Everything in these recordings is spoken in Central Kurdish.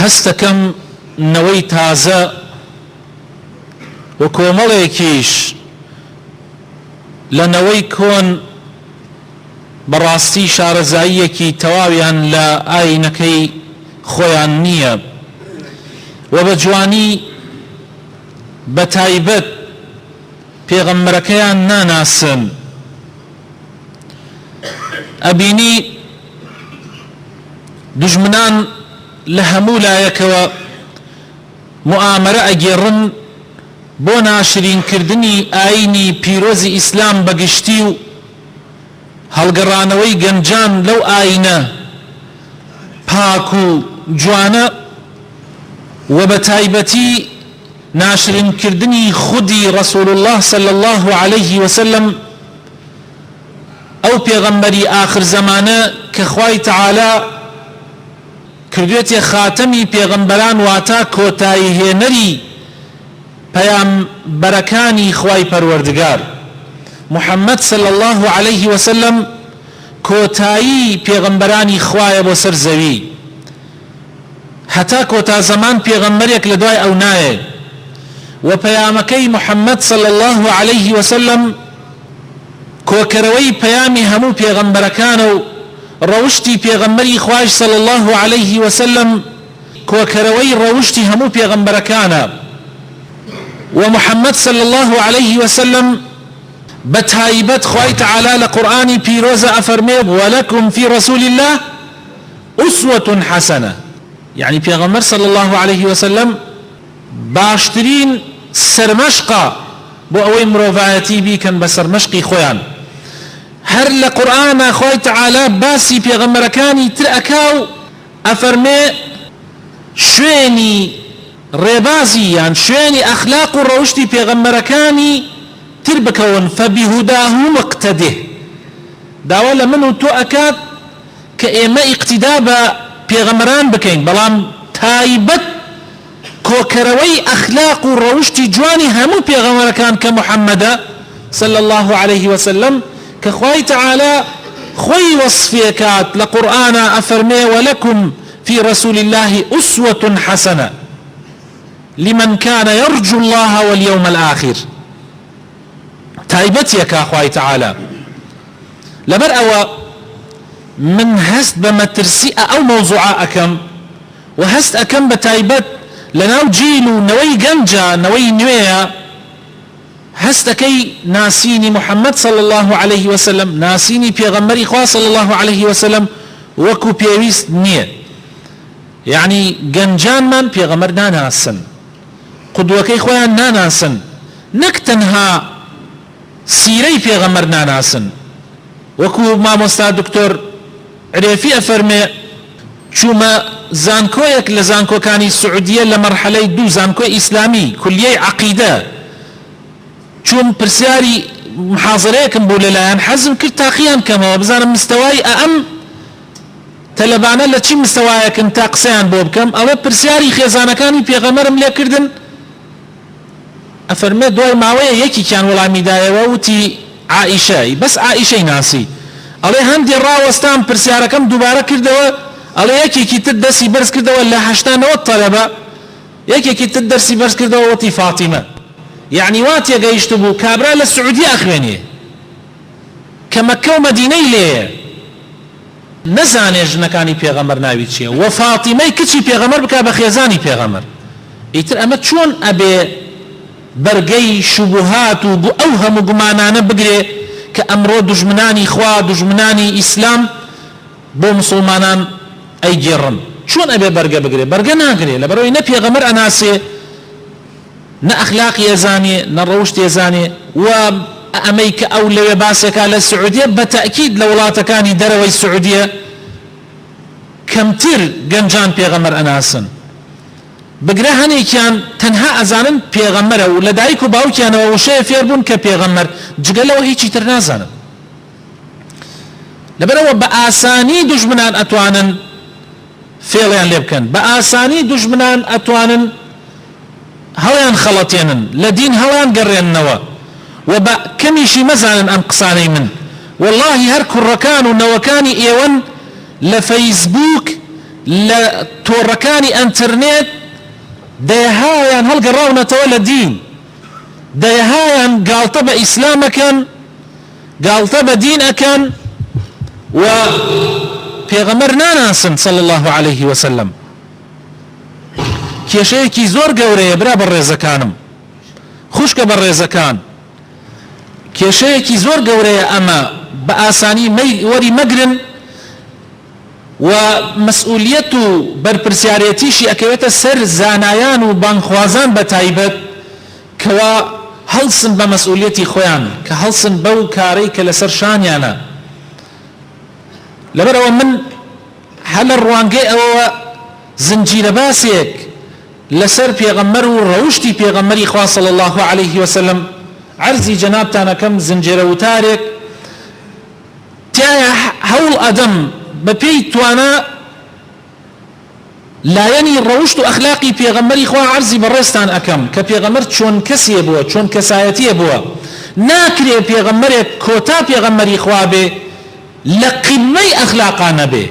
هەستەکەم نەوەی تازە و کۆمەڵێکیش لە نەوەی کۆن بەڕاستی شارەزاییەکی تەواویان لە ئاینەکەی خۆیان نییە و بە جوانی بە تایبەت پێغەمبەرەکەیان ناناسن. ئەبینی دوژمنان لە هەموو لایەکەوە موامەرە ئەگێڕن بۆ ناشرینکردنی ئاینی پیرۆزی ئیسلام بەگشتی و هەڵگەڕانەوەی گەنجان لەو ئاینە پاک و جوانە و بە تایبەتی ناشرینکردنی خودی رسول الله صلى الله عليه وسلم ئەو پێغەمبەری آخر زمانە کە خوای تەعالا کردوێتە خاتەمی پێغەمبەران واتە کۆتایی هێنەری پەیامبەرەکانی خوای پەروەردگار محەممەد صلى الله عليه وسلم کۆتایی پێغەمبەرانی خوایە بۆ سەر زەوی هەتا کۆتا زەمان پێغەمبەرێک لە دوای ئەو نایە و پەیامەکەی محەممەد صلى الله عليه وسلم کۆکەرەوەی پەیامی هەموو پێغەمبەرەکانە و ڕەوشتی پێغەمبەری خوای صلى الله عليه وسلم کۆکەرەوەی ڕەوشتی هەموو پێغەمبەرەکانە و محەممەد صلى الله عليه وسلم بتایبەت خوای تعالی لە قورئانی پیرۆزە ئەفەرمێ وەلەکم فی رسول الله ئوسوة حەسەنە، یعنی پێغەمبەر صلى الله عليه وسلم باشترین سەرمەشقە بۆ ئەوەی مرۆڤایەتی بیکەن بە سەرمەشقی خۆیان. هەر لە قورئانە خوای تعالی باسی پێغەمبەرەکانی تر ئەکا و ئەفەرمێ شوێنی ڕێبازی یان شوێنی ئەخلاق و ڕەوشتی پێغەمبەرەکانی تر بکەون فبهداه مقتده. داوا لە من و تۆ ئەکات کە ئێمە ئیقتیدا بە پێغەمبەران بکەین، بەڵام تایبەت کۆکەرەوەی ئەخلاق و ڕەوشتی جوانی هەموو پێغەمبەرەکان کە محەممەدە صلى الله عليه وسلم کە خوای تعالی خۆی وەصفێکات لە قورئانە ئەفەرمێ وەلەکم في رسول الله أسوة حسنة لمن كان يرجو الله واليوم الآخر. تایبەتیەکە خوای تعالی لەبەر ئەوە من هەست بە مەترسی ئەو مەوزوعە ئەکەم و هەست ئەکەم بە تایبەت لەناو جیل و نەوەی گەنجە نەوەی نوێیە هەستەکەی ناسینی محەممەد صلى الله عليه وسلم ناسینی پێغەمبەری خوا صلى الله عليه وسلم وەکو پێویست نییە. یعنی گەنجانمان پێغەمبەر ناناسن، قودوەکەی خۆیان ناناسن، نەک تەنها سیرەی پێغەمبەر ناناسن. وەکو مامۆستا دکتۆر عرێفی ئەفەرمێ چوومە زانکۆیەک لە زانکۆکانی سعودیە لە مەرحەلەی دوو زانکۆی ئیسلامی کولیەی عەقیدە، چوون پرسیاری محاضرەیەکم بوو لەلایەن حەزم کرد تاقییان کەمەوە بزانم مستەوای ئەم تەلەبانە لە چی مستەوایەکن تا قسەیان بۆ بکەم. ئەوە پرسیاری خێزانەکانی پێغەمبەرم لێ کردن، ئەفەرمێ دوای ماوەیە یەکێکیان وەڵامی دایەوە وتی عائیشەی بەس عائیشەی ناسی. ئەڵێ هەندێ ڕاوەستان پرسیارەکەم دووبارە کردەوە، ئەڵێ یەکێکی تر دەستی بەرز کردەوە لە 89 تەلەبە، یەکێکی تر دەستی بەرز کردەوە وتی فاتیمە. یعنی وا تێگەیشت بوو کابرا لە سعودی ئەخوێنێ کە مەککە و مەدینەی لێیە نەزانێ ژنەکانی پێغەمبەر ناوی چییە و فاتیمەی کچی پێغەمبەر بکا بە خێزانی پێغەمبەر. ئیتر ئەمە چۆن ئەبێ بەرگەی شوبهات و ئەو هەموو گومانانە بگرێ کە ئەمڕۆ دوژمنانی خوا دژمنانی ئیسلام بۆ مسلمانان ئەیگێڕن؟ چۆن ئەبێ بەرگە بگرێ؟ بەرگە ناگرێ لەبەرەوەی نە پێغەمبەر ئەناسێ نە ئەخلاقی ئێزانێ نە ڕەوشتی ئێزانێ. و ئەمەی کە ئەو لەوێ باسێکا لە سعودیە بە تەئکید لە وڵاتەکانی دەرەوەی سعودیە کەمتر گەنجان پێغەمبەر ئەناسن. بگرە هەنێکیان تەنها ئەزانن پێغەمبەرە و لە دایک و باوکیانەوە وشەیە فێر بوون کە پێغەمبەر جگەلەوە هیچی تر نازانن. لەبەرەوە بە ئاسانی دوژمنان ئەتوانن فێڵیان لێ بکەن، بە ئاسانی دوژمنان ئەتوانن هەڵیان خەڵەتێنن، لە دین هەڵیان گەڕێننەوە و بە کەمیشی مەزانن ئەم قسانەی من. واللهی هەر کوڕەکان و نەوەکانی ئێوەن لە فەیسبوک لە تۆڕەکانی ئەنتەرنێت دەیەهایان هەڵگەڕاونەتەوە لە دین، دەیەهایان گاڵتە بە ئیسلام ئەکەن، گاڵتە بە دین ئەکەن و پێغەمبەر ناناسن صلی الله عليه وسلم. کێشەیەکی زۆر گەورەیە برا بەڕێزەکانم، خوشکە بەڕێزەکان، کێشەیەکی زۆر گەورەیە ئەمە، بە ئاسانی وەری مەگرن و مەسئولیەت و بەرپرسیارەتیشی ئەکەوێتە سەر زانایان و بانخوازان بە تایبەت کەوا هەڵسن بە مەسئولیەتی خۆیان، کە هەڵسن بەو کارەی کە لەسەر شانیانە. لەبەرەوە من هەلە ڕوانگەی ئەوە زنجیرە باسێک لەسەر پێغەمبەر و ڕەوشتی پێغەمبەری خوا صلی الله عليه وسلم عەرزی جەنابتانەکەم، زنجیرە وتارێک تایە هەوڵ ئەدەم بە پێی توانە لایەنی ڕەوشت و ئەخلاقی پێغەمبەری خوا عەرزی بەڕێستان ئەکەم کە پێغەمبەر چۆن کەسیە بووە، چۆن کەسایەتیە بووە. ناکرێ پێغەمبەرێک کۆتا پێغەمبەری خوا بێ لە قیمەی ئەخلاقانە بێ،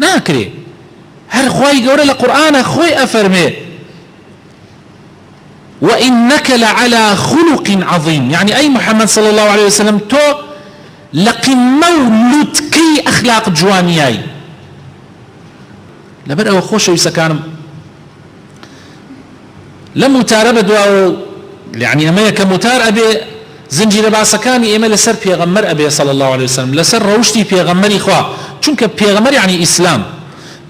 ناکرێ. هەر خوای گەورە لە قورئانە خۆی ئەفەرمێ وإنك لعلى خلق عظيم، يعني أي محمد صلى الله عليه وسلم تو لقمة لوتكي أخلاق جوانياي. لبر أو خوش يسكانم لم متاربة دواو، يعني أما كمتار أبي زنجير باسكاني إما لسر بيغمر أبي صلى الله عليه وسلم، لسر روشتي بيغمري خوا، چونك بيغمر يعني إسلام،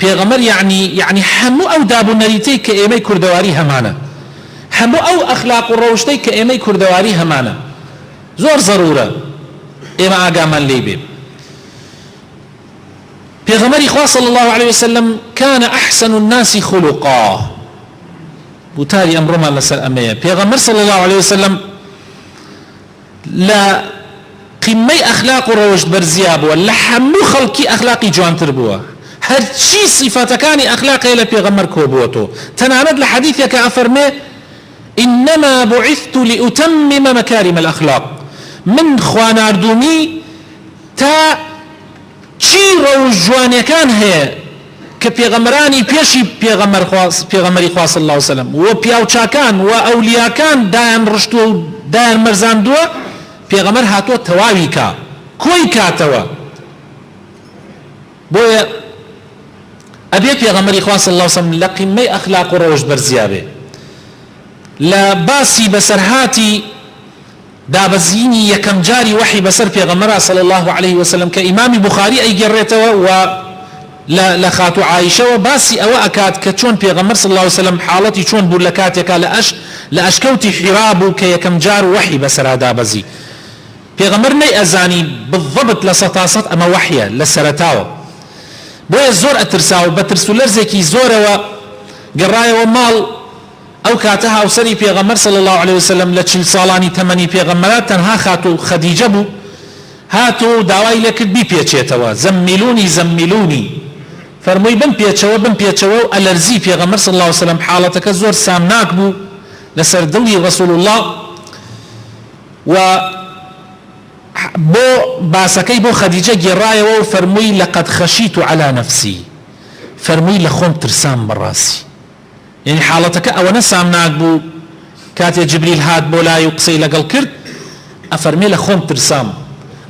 بيغمر يعني حمو أو دابو نريتي كإيمي كردواري همانا، همو أو أخلاق الروشتي كإيمي كردواري همانا، زور ضرورة إما آقامان ليبي. بيغمري خوا صلى الله عليه وسلم كان أحسن الناس خلقا، بوتاري أمرما لسر أمية. بيغمر صلى الله عليه وسلم لا قمي أخلاق الروشت برزياب ولا حمو خلقي أخلاقي جوان تربوه، هرچی صفاتەکانی ئەخلاقی لە پێغەمبەر کۆبووەتەوە. تەنانەت لە حەدیثێکە ئەفەرمێ إنما بعثت لأتمم مكارم الأخلاق، من خواناردومی تا چی ڕەوش جوانیەکان هەیە کە پێغەمبەرانی پێشی پێغەمبەری خوا صلی الله عليه وسلم و پیاوچاکان و ئەولیاکان دایان ڕشتووە و دایان مەرزاندووە، پێغەمبەر هاتووە تەواوی کا، کۆی کاتەوە. بۆیە ئەبێ پێغەمبەری خوا صلی الله عليه وسلم لە قیمەی ئەخلاق و ڕەوشت بەرزیابێ. لە باسی بەسەرهاتی دابەزینی یەکەم جاری وحی بەسەر پێغەمبەر صلی الله عليه وسلم کە ئیمامی بوخاری ئەیگەڕێتەوە و لە خاتو عایشەوە باسی ئەوە ئەکات کە چۆن پێغەمبەر صلی الله عليه وسلم حاڵەتی چۆن بوو لە کاتێکا لە ئەشکەوتی حیرا بوو کە یەکەم جار وحی بەسەرا دابەزی. پێغەمبەر نەیئەزانی بالضبط لە سەتاسەد ئەمە وحیە لە سەرەتاوە، بۆیە زۆر ئەترساوە، بە ترس و لەرزێکی زۆرەوە گەڕایەوە ماڵ. ئەو کاتە هاوسەری پێغەمبەر صلی الله عليه وسلم لە 40 ساڵانی تەمەنی پێغەمبەرات تەنها خاتو خەدیجە بوو، هاتو داوای لێ کرد بیپێچێتەوە، زەممیلونی زەممیلونی، فەرمووی بمپێچەوە بمپێچەوە و ئەلەرزی پێغەمبەر صلی الله عليه وسلم حاڵەتەکە زۆر سامناک بوو لەسەر دڵی رسول الله. و بۆ باسەکەی بۆ خەدیجە گێڕایەوە و فەرمووی لەقەد خەشیت على نفسی، فەرمووی لە خۆم ترسام بەڕاستی، يعني حالتك أو نسام ناقبو كاتي جبريل هاد بولاي وقصي لقل كرد أفرمي لخوم ترسام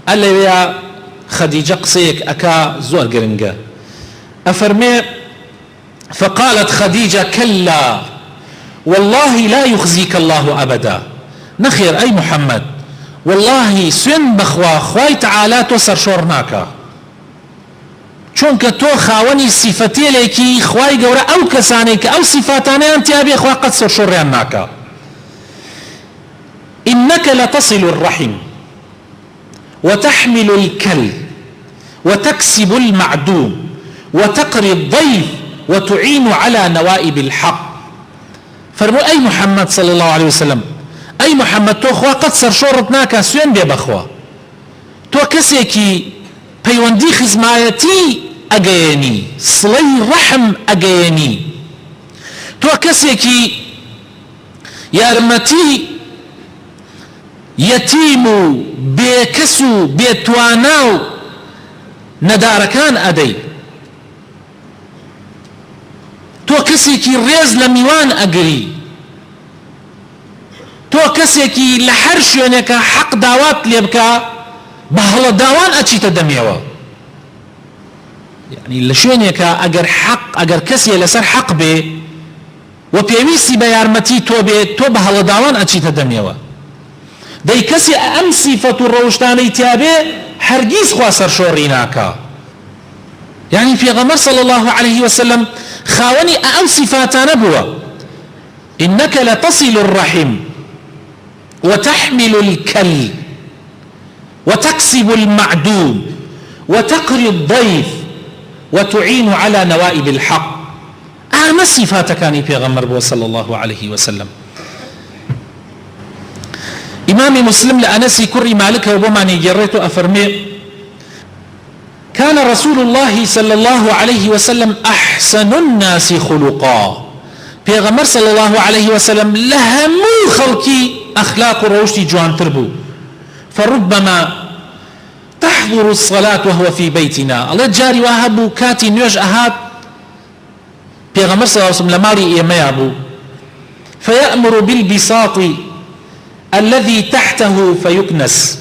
ألا يا خديجة قصيك أكا زور قرنقا أفرمي فقالت خديجة كلا والله لا يخزيك الله أبدا، نخير أي محمد والله سن بخوا خواي تعالى توسر شورناكا، چونکە تۆ خاوەنی سیفەتێلێکی خوای گەورە ئەو کەسانەی کە ئەو سیفاتانەیان تیابێ خوا قەت سەرشۆڕیان ناکا. إنك لتصل الرحم وتحمل الكل وتكسب المعدوم وتقري الضيف وتعين على نوائب الحق. فرمو أي محمد صلى الله عليه وسلم أي محمد تو خوا قەت سەرشۆڕت ناکا، سوێن بێ بەخوا، تۆ کەسێکی پەیوەندی خزمایەتی ئەگەیەنی، سڵەی ڕەحم ئەگەیەنی، تۆ کەسێکی یارمەتی یەتیم و بێکەس و بێتوانا و نەدارەکان ئەدەی. تۆ کەسێکی ڕێز لە میوان ئەگری، تۆ کەسێکی لە هەر شوێنێکە حەق داوات لێ بکە بە هەڵە داوان ئەچیتە دەمێوە. یعنی لە شوێنێکە ئەگەر کەسێ لەسەر حەق بێ و پێویستی بە یارمەتی تۆ بێت، تۆ بە هەڵە داوان ئەچیتە دەمێوە. دەی کەسێ ئەم سیفەت و ڕەوشتانەی تیابێ هەرگیز خوا سەرشۆڕی ناکا. يعني پێغەمبەر صلى الله عليه وسلم خاوەنی ئەو سیفاتانە بووە. إنك لتصل الرحم وتحمل الكل وتكسب المعدوم وتقري الضيف وتعين على نوائب الحق. أما صفات كان پیغمبر صلى الله عليه وسلم. إمام مسلم لأنسي كري مالك وبماني جريت أفرمي كان رسول الله صلى الله عليه وسلم أحسن الناس خلقا. پیغمبر صلى الله عليه وسلم لهمو خلقي أخلاق روشتي جوان تربو، فربما تحضر الصلاة وهو في بيتنا. الله جاري وهبو كاتي نيوش أهات پیغمبر صلى الله عليه وسلم لماري إيمي أبو فيأمر بالبساط الذي تحته فيكنس.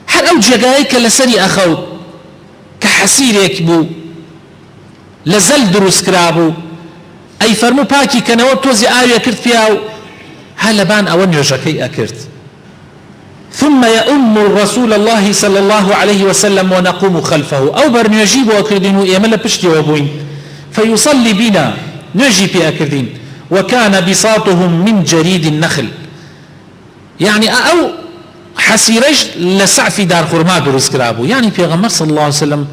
هل أو جايك لسري أخو كحسيرك بو لزل دروس كرابو أي فرمو باكي كنوو توزي آية كرت فيها هل بان أو نيوشكي أكرت. ثم يؤم رسول الله صلى الله عليه وسلم ونقوم خلفه أو برنيجيب وأكردين إيمال بشتي وابوين فيصلي بنا نجي في أكردين. وكان بساطهم من جريد النخل، يعني أو حسيرج لسعف دار خرما دروس كرابو. يعني پیغمبر صلى الله عليه وسلم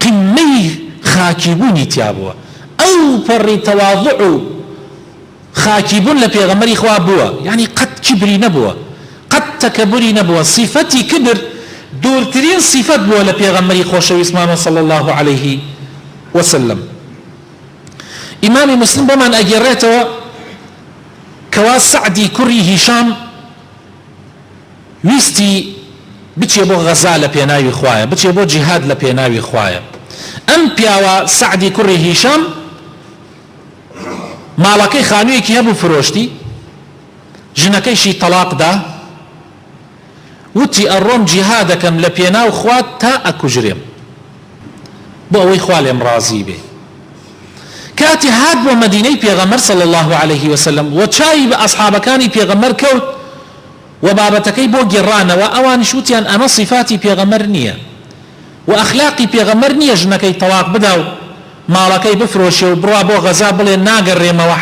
قمي خاكبوني تيابوا أو فري تواضعو خاكبون لپیغمبر إخوابوا، يعني قد كبري نبوا قد تكبري نبوا. صفتي كبر دورترين صفات بوا لپیغمبر خوشوي اسمانه صلى الله عليه وسلم. إمام مسلم بمن أجريته كوا سعدي كري هشام ويستي بچي بو غزا لپيناوي خوايا، بچي بو جهاد لپيناوي خوايا. ام پیاوا سعدي كري هشام مالكي خانوي كي هبو فروشتي جنكيشي طلاق دا وتي الروم جهادكم لپيناو خوات تا اكجريم بو اوي خوالي مرازي بي. كاتي هاد بو مديني پیغمبر صلى الله عليه وسلم وچاي بأصحاب كاني پیغمبر كوت وبابتكي بو جرانا وأوان شوتيان أما صفاتي پیغمبر نية وأخلاقي پیغمبر نية جنكي طلاق بداو مالكي بفروشي وبروا بو غزا بلي ناقر ريما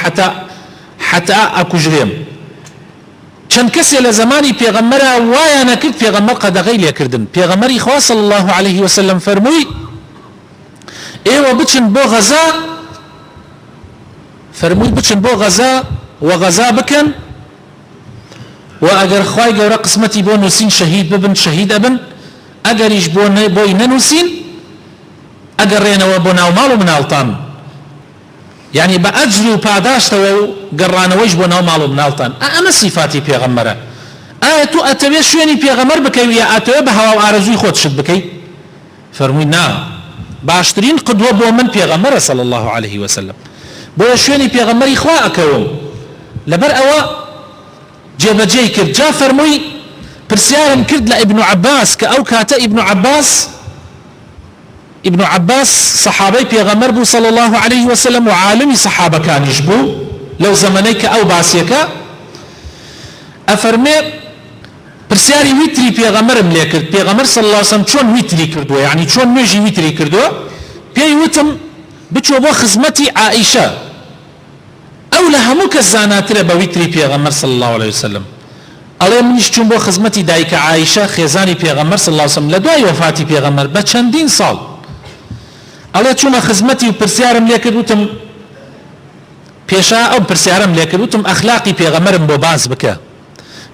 حتى أكجريم. چند کسی لزمانی پیغمبر وایا نکرد پیغمبر قد غیلی کردن. پیغمبری خواه صلی الله علیه وسلم فرموی ایوه بچن بو غزا، فرموی بچن بو غزا و غزا بکن و اگر خواهی گورا قسمتی بو نوسین شهید ببن شهید ابن، اگریش بوی ننوسین اگر رینو بو ناو مالو منالتان، يعني بأجر وباداشت وقرانويش بو ناو مالو منالتان. اما صفاتي پیغمبره آياتو اتوي شويني پیغمبر بكي ويا اتوي بهوا وارزوي خود شد بكي. فرموي نا باشترين قدوة بو من پیغمبره صلى الله عليه وسلم بو شويني پیغمبري خوا اكوم لبر اوا جيبجي كرد. جا فرموي برسيارم كرد لابن عباس كأو كاتا ابن عباس صحابي پیغمبر بو صلى الله عليه وسلم وعالمي صحابة كان يجبو لو زمنيك أو باسيك أفرمي برسياري ويتري پیغمبر مليكر پیغمبر صلى الله عليه وسلم چون ويتري كردو، يعني چون نجي ويتري كردو بي وتم بچو بو خزمتي عائشة أو لهموك الزاناتر بويتري پیغمبر صلى الله عليه وسلم. الله منش چون بو خزمتي دايك عائشة خيزاني پیغمبر صلى الله عليه وسلم لدواي وفاتي پیغمبر بچندين سال الله چون خزمتي وبرسيارم ليكر وتم پیشا او برسيارم ليكر وتم اخلاقي پیغمبرم بو باز بك.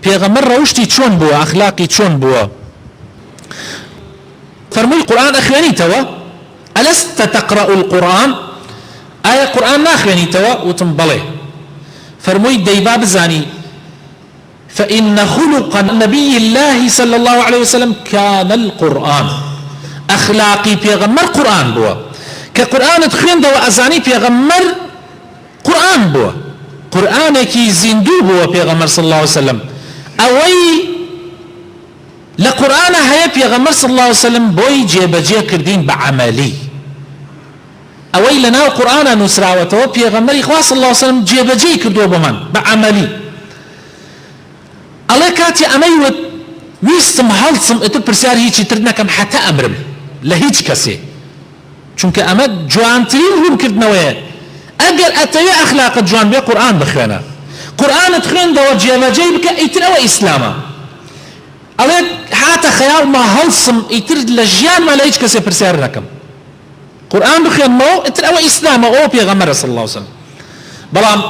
پیغمبر روشتي چون بو اخلاقي چون بو. فرمي القرآن اخواني توا ألست تقرأ القرآن؟ آية قرآن اخواني توا وتم بلي. فرمي ديباب زاني فإن خلق نبي الله صلى الله عليه وسلم كان القرآن. أخلاقي پیغمبر قرآن بوا كقرآن تخين دو أزاني پیغمبر قورآن بووە، قورآنێکی زیندوو بووە پێغەمبەر صلی الله عليه وسلم. ئەوەی لە قورآنە هەیە پێغەمبەر صلی الله عليه وسلم بۆی جێبەجێ کردین بە عەمەلی. ئەوەی لە ناو قورآنە نووسراوەتەوە پێغەمبەری خوا صلی الله عليه وسلم جێبەجێی کردووە بۆمان بە عەمەلی. ئەڵێ کاتی ئەمەی وت ویستم هەڵچم ئەتر پرسیار هیچی تر نەکەم حتا ئەمرم لە هیچ کەسێ، چونکە ئەمە جوانترین ڕوونکردنەوەیە. ئەگەر ئەتەوێ ئەخلاقت جوان بێ قورآن بخوێنە، قورآنت خوێندەوە جێبەجێی بکە، ئیتر ئەوە ئیسلامە. ئەڵێ هاتە خەیاڵما هەڵسم ئیتر لە ژیانما لە هیچ کەسێ پرسیار نەکەم، قورآن بخوێنمەوە ئیتر ئەوە ئیسلامە، ئەوە پێغەمبەرە صلی الله عليه وسلم. بەڵام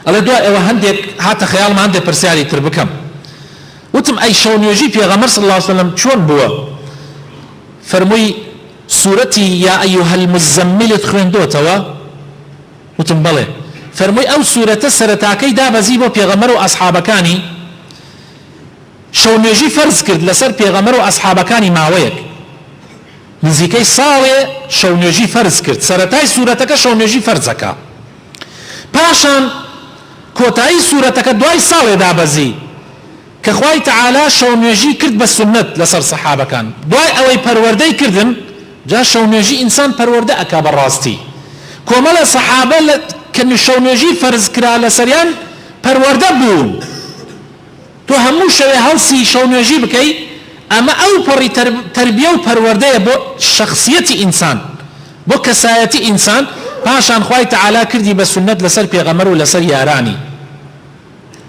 ئەڵێ دوای ئەوە هەندێک هاتە خەیاڵما هەندێک پرسیاری تر بکەم. وتم ئەی شەونێژی پێغەمبەر صلی الله عليه وسلم چۆن بووە؟ فەرمووی سوورەتی یا ئەیوهە المزەمملت خوێندۆتەوە؟ وتم بەڵێ. فەرمووی ئەو سوورەتە سەرەتاکەی دابەزی بۆ پێغەمبەر و ئەسحابەکانی، شەونێژی فەرز کرد لەسەر پێغەمبەر و ئەسحابەکانی ماوەیەک، نزیکەی ساڵێ شەونێژی فەرز کرد. سەرەتای سوورەتەکە شەونێژی فەرزەکە، پاشان کۆتایی سوورەتەکە دوای ساڵێ دابەزی کە خوای تەعالا شەونێژی کرد بە سنت لەسەر سەحابەکان. دوای ئەوەی پەروەردەی کردن، جا شەونێژی ئینسان پەروەردە ئەکا بەڕاستی. کۆمەڵە سەحابە کە شەونێژی فەرز کرا لەسەریان پەروەردە بوون. تۆ هەموو شەوێ هەڵسی شەونێژی بکەی، ئەمە ئەو پەڕی تەربیە و پەروەردەیە بۆ شەخسیەتی ئینسان، بۆ کەسایەتی ئینسان. پاشان خوای تەعالا کردی بە سنت لەسەر پێغەمبەر و لەسەر یارانی.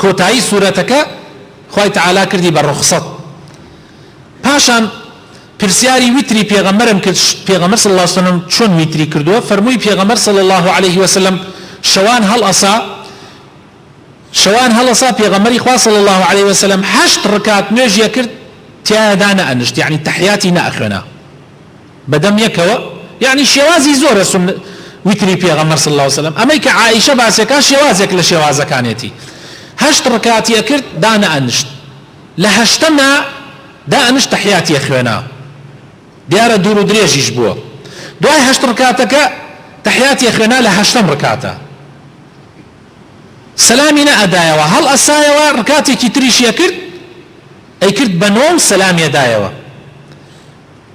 کۆتایی سوورەتەکە خوای تەعالا کردی بە ڕوخسەت. پاشان پرسیاری ویتری پێغەمبەرم کرد، پێغەمبەر صلی الله عليه وسلم چۆن ویتری کردووە؟ فەرمووی پێغەمبەر صلی الله عليه وسلم شەوان هەڵەسا پێغەمبەری خوا صلی الله عليه وسلم 8 ڕکات نوێژیە کرد، تیادا نەئەنشت، یعنی تەحیاتی نەئەخوێنا بەدەم یەکەوە، یعنی شێوازی زۆرە ویتری پێغەمبەر صلی الله عليه وسلم. ئەمەی کە عائیشە باسێکا شێوازێک لە شێوازەکانێتی. 8 ڕکاتیە کرد، دانەئەنشت، لە 8ەمە دائەنشت تەحیاتیە خوێنا، دیارە دوور و درێژیش بووە. دوای 8 ڕکاتەکە تەحیاتیە خوێنا لە 8ەم ڕکاتە، سەلامی نەئەدایەوە، هەڵ ئەسایەوە ڕکاتێکی تریشیە کرد، ئەی کرد بە 9 و سەلامیەدایەوە،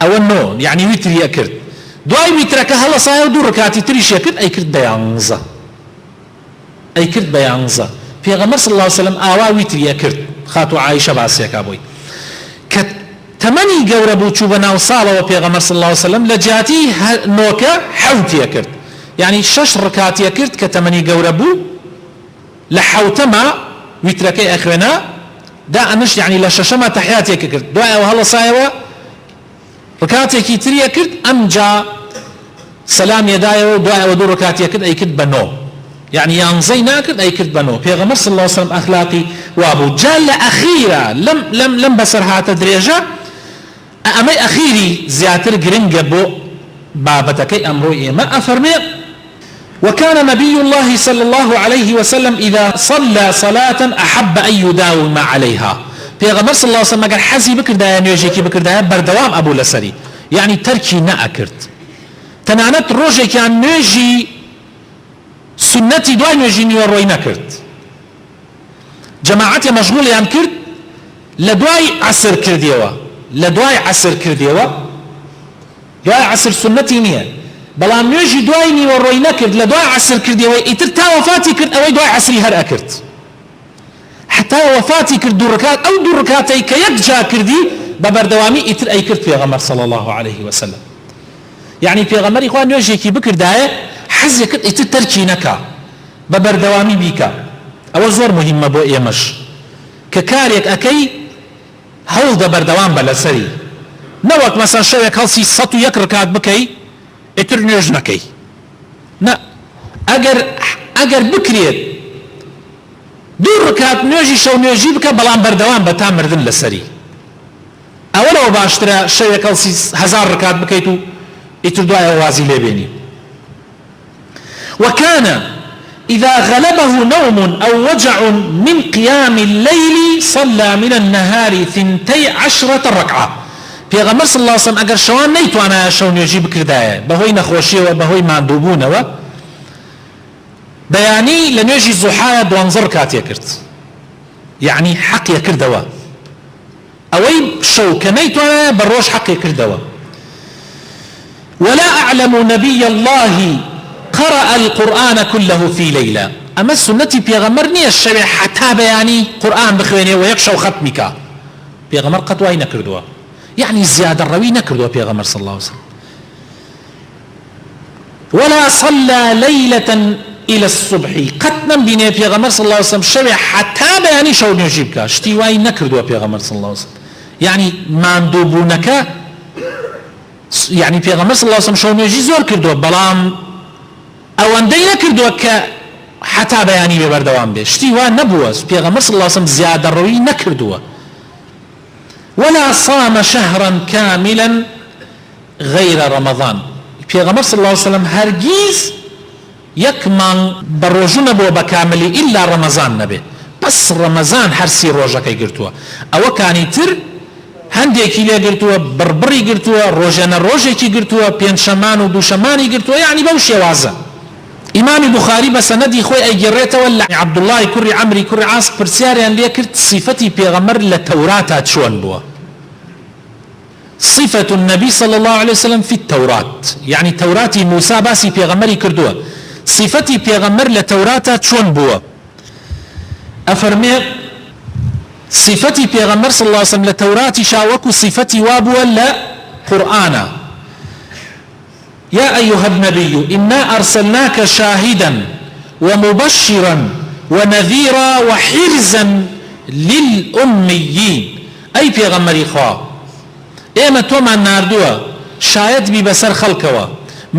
ئەوە 9 یعنی ویتریە کرد. دوای ویترەکە هەڵ ئەسایەوە 2 ڕکاتی تریشیە کرد، ئەی کرد بە 11، ئەی کرد بە 11. پێغەمبەر صلی الله عليه وسلم ئاوا ویتریە کرد. خاتو عائیشە باسیەکە بووی کە تەمەنی گەورە بوو، چوو بە ناو ساڵەوە پێغەمبەر صلی الله عليه وسلم لە جیاتی نۆکە حەوتیە کرد، یعنی 6 ڕکاتیە کرد کە تەمەنی گەورە بوو. لە حەوتەمە ویترەکەی ئەخوێنا، دائەنشت، یعنی لە 6ەمە تەحیاتێکە کرد. دوای ئەوە هەڵەسایەوە ڕکاتێکی تریە کرد، ئەمجا سەلامیەدایەوە، دوای ئەوە 2 ڕکاتیە کرد، ئەی کرد بە 9، یعنی 11 ناکرد، ئەی کرد بە 9. پێغەمبەر صلی الله عليه وسلم ئەخلاقی وابوو. جا لە ئەخیرە لەم بەسەر هاتە درێژە، ئەمەی ئەخیری زیاتر گرنگە بۆ بابەتەکەی ئەمڕۆی ئێمە. ئەفەرمێ وكان نبي الله صلى الله عليه وسلم إذا صلى صلاة أحب أن يداوم عليها. پێغەمبەر صلی الله عليه وسلم ئەگەر حەزی بکردایە نوێژێکی بکردایە بەردەوام ئەبوو لەسەری، یعنی تەرکی نەئەکرد. تەنانەت ڕۆژێکیان نوێژی سنەتی دوای نوێژی نیوەڕۆی نەکرد، جەماعەتێ مەشغوڵیان کرد لە دوای عەسر کردیەوە، لە دوای عەسر کردیەوە، دوای عەسر سنەتی نییە، بەڵام نوێژی دوای نیوەڕۆی نەکرد، لە دوای عەسر کردیەوە، ئیتر تا وەفاتی کرد ئەوەی دوای عەسری هەر ئەکرد، حتا وەفاتی کرد 2 ڕکات، ئەو 2 ڕکاتەی کە یەک جا کردی بە بەردەوامی ئیتر ئەی کرد پێغەمبەر صلی الله عليه وسلم. یعنی پێغەمبەری خوا نوێژێکی بکردایە حەزی کرد ئیتر تەرکی نەکا، بە بەردەوامی بیکە. ئەوە زۆر مهمە بۆ ئێمەش کە کارێک ئەکەی هەوڵدە بەردەوام بە لەسەری، نەوەک مەسەڵەن شەوێک هەڵسی 101 ڕکات بکەی ئیتر نوێژ نەکەی. نە، ئەگەر بکرێت 2 ڕکات نوێژی شەو نوێژی بکە، بەڵام بەردەوام بە تا مردن لەسەری. ئەوەرەوە باشترە شەوێک هەڵسی 1000 ڕکات بکەیت و ئیتر دوایە وازی لێبێنی. وكان إذا غلبه نوم أو وجع من قيام الليل صلى من النهار 12 ركعة. پێغەمبەر صلی الله عليه وسلم ئەگەر شەوان نەیتوانایە شەو نوێژی بکردایە بەهۆی نەخۆشیەوە، بەهۆی ماندووبوونەوە، بەیانی لە نوێژی زوحایە دوانزە ڕکات کرد، یعنی حەقیە کردەوە، ئەوەی شەو کە نەیتوانە بە ڕۆژ حەقی کردەوە. ولا أعلم نبي الله قرأ القرآن كله في ليلة. أما سنتي بيغمر نية الشبه حتى بياني قرآن بخويني ويقشو ختمك بيغمر قد واي نكردوا، يعني زيادة الروي نكردوا بيغمر صلى الله عليه وسلم. ولا صلى ليلة إلى الصبح قتنا بني بيغمر صلى الله عليه وسلم الشبه حتى بياني شو نجيبك شتي واي نكردوا بيغمر صلى الله عليه وسلم، يعني ما ندوبونك، يعني بيغمر صلى الله عليه وسلم شو نجي زور كردوا بلام ئەوەندەی نەکردووە کە حتا بەیانی بێ بەردەوام بێ، شتی وا نەبووە. پێغەمبەر صلی الله علیه وسلم زیادە ڕەوی نەکردووە. ولا صام شهرا كاملا غير رمضان. پێغەمبەر صلی الله علیه وسلم هەرگیز یەک مانگ بە ڕۆژوو نەبووە بە کاملی ئیلا ڕەمەزان نەبێ، بەس ڕەمەزان هەرسی ڕۆژەکەی گرتووە. ئەوەکانی تر هەندێکی لێ گرتووە، بڕبڕی گرتووە، ڕۆژەنە ڕۆژێکی گرتووە، پێنجشەمان و دووشەمانی گرتووە، یعنی بەو شێوازە. ئیمامی بوخاری بە سەنەدی خۆی ئەیگەڕێتەوە لە عەبدوڵڵای کوڕی عەمری کوڕی عاص پرسیاریان لێ کرد صفەتی پێغەمبەر لە تەوراتا چۆن بووە. صفة النبي صلى الله عليه وسلم في التوراة، يعني توراتي موسى باسي بيغمري كردوه، صفتي بيغمر لتوراتا چون بوه. أفرمي صفتي بيغمر صلى الله عليه وسلم لتوراتي شاوكو صفتي وابوه لقرآنا. يا أيها النبي إنا أرسلناك شاهدا ومبشرا ونذيرا وحرزا للأميين. أي بيغمري خواه ئێمە تۆمان ناردووە شاید بی بەسەر خەڵکەوە،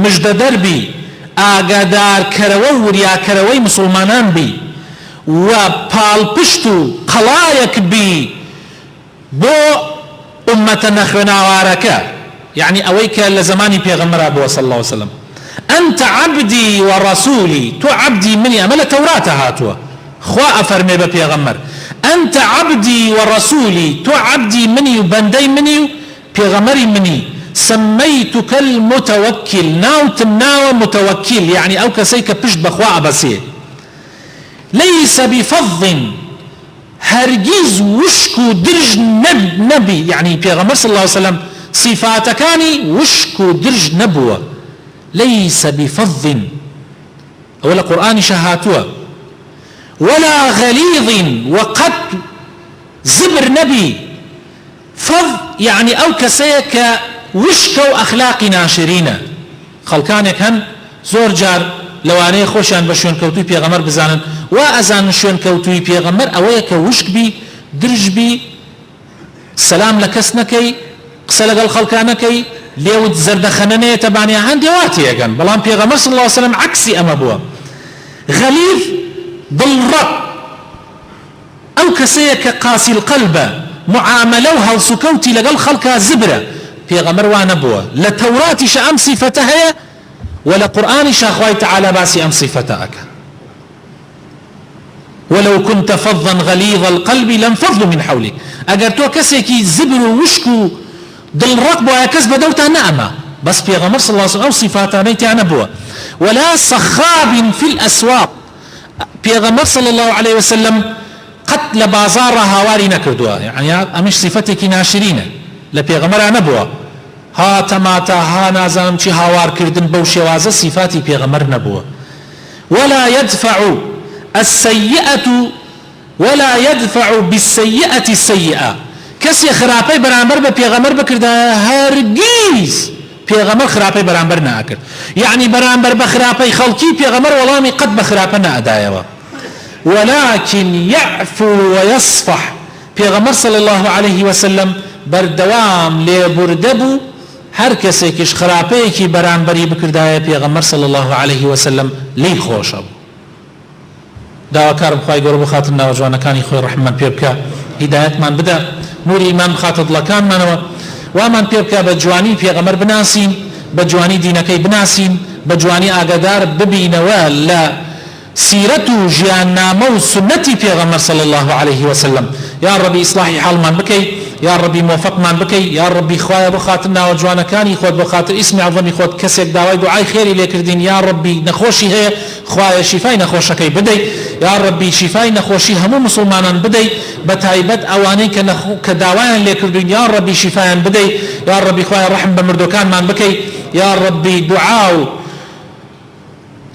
مژدەدەر بی، ئاگادارکەرەوە و وریاکەرەوەی مسلمانان بی، و پاڵپشت و قەڵایەک بی بۆ ئومەتە نەخوێناوارەکە، یعنی ئەوەی کە لە زمانی پێغەمبەرا بووە صلی الله عليه وسلم. أنت عبدي ورسولي، تو عبدي مني، ئەمە لە تەوراتە هاتووە. خوا ئەفەرمێ بە پێغەمبەر أنت عبدي ورسولي، تو عبدي مني وبندي مني بيغمري مني، سميتك المتوكل، ناوتم ناو متوكل، يعني او كسيك بشت بخواء بسيه. ليس بفظ، هرجيز وشكو درج نبي، يعني بيغمر صلى الله عليه وسلم صفاتكاني وشكو درج نبوة. ليس بفظ اولا قرآن شهاتوه، ولا غليظ، وقد زبر نبي. فظ يعني او كسيك وشكو اخلاق ناشرين، خلقانك هن زور جار لواني خوشان بشون كوتوي بيغمر بزانن وازان شون كوتوي بيغمر اويك وشك بي درج بي سلام لكسنكي قسلق الخلقانكي ليود زردخنني تبعني عندي واتي اغن بلان بيغمر صلى الله عليه وسلم عكسي اما بوا. غليظ بالرب او كسيك قاسي القلب، معاملوها وسكوتي لقل خلقها زبرة. بيغمر وانبوه لتوراتي شأم صفتها ولا قرآن شاخوي تعالى باسي أم صفتك. ولو كنت فظا غليظ القلب لانفضوا من حولك. اگر تو كسيكي زبر وشكو دل رقب ويكسب دوتا نعمة، بس بيغمر صلى الله عليه وسلم أو صفاتها نيتي عنبوه. ولا صخاب في الأسواق، بيغمر صلى الله عليه وسلم قتل بازار هاواري نكردوها، يعني امش صفتك ناشرين لبيغمر نبوه. ها تماتا ها نازم چی هاوار کردن بو شوازه صفاتي بيغمر نبوه. ولا يدفع السيئة ولا يدفع بالسيئة السيئة، كسي خرابي برامبر بيغمر بكرده هرگيز بيغمر خرابي برامبر ناكر، يعني برامبر بخرابي خلقي بيغمر والله قد بخرابنا ادايوا. ولكن يعفو ويصفح، پیغمبر صلى الله عليه وسلم بردوام لبردبو هر کسی کش خرابه کی برانبری بکردای پیغمبر صلى الله عليه وسلم لی خوشب. داواکارم خواهی گرو بخاطر ناوجوانکانی خوی رحمت پیبکا، هدایت من بده، نوری ایمان بخاطر دلکان منو ومن پیبکا بجوانی پیغمبر بناسین، بجوانی دینکی بناسین، بجوانی آگادار ببینوا لا سيرته جيان نامو سنتي بيغمر صلى الله عليه وسلم. يا ربي إصلاحي حال من بكي، یا ربی موفقمان بکەی یا ربی خوایە بۆ خاتر ناوە جوانەکانی خۆت بۆ خاتر ئیسمی عەظەمی خۆت کەسێک داوای دوعای خێری لێکردین یا ربی نەخۆشی هەیە خوایە شیفای نەخۆشەکەی بدەی یا ربی شیفای نەخۆشی هەموو مسلمانان بدەی بە تایبەت ئەوانەی کە داوایان لێکردوین یا ربی شیفایان بدەی یا ربی خوایە ڕەحم بە مردوەکانمان بکەی یا ربی دوعا و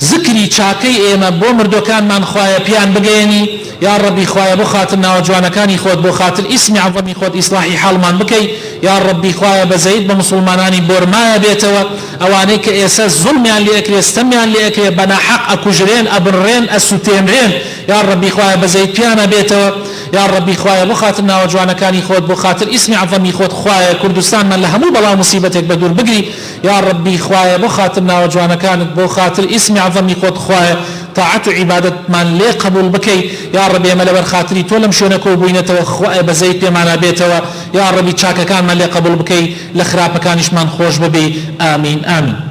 ذکری چاکەی ئێمە بۆ مردوەکانمان خوایە پیان بگەێنی یا ربی خوایە بۆ خاتر ناوە جوانەکانی خۆت بۆ خاتر ئیسمی عەظەمی خۆت ئیسلاحی حاڵمان بکەی یا ربی خوایە بەزەید بە مسلمانانی بۆرمایە بێتەوە ئەوانەی کە ئێستا زوڵمیان لێ ئەکرێ ستەمیان لێ ئەکرێ بەناحەق ئەکوژرێن ئەبڕێن ئەسووتێنرێن یا ربی خوایە بەزەید پیانە بێتەوە یا ربی خوایە بۆ خاتر ناوە جوانەکانی خۆت بۆ خاتر ئیسمی عەظەمی خۆت خوایە کوردستانمان لە هەموو بەڵاو موسیبەتێک بە دوور بگری یا ربی خوایە بۆ خاتر ناوە جوانەکانت بۆ خاتر ئیسمی عەظەمی خۆت خوایە طاعت و عبادتمان لێ قبول بکەی یا ربی ئێمە لەبەر خاتری تۆ لەم شوێنە کۆبووینەتەوە خوایە بەزەید پێمانە بێتەوە یا ربی چاکەکانمان لێ قبول بکەی لە خراپەکانیشمان خۆش ببێ ئامین ئامین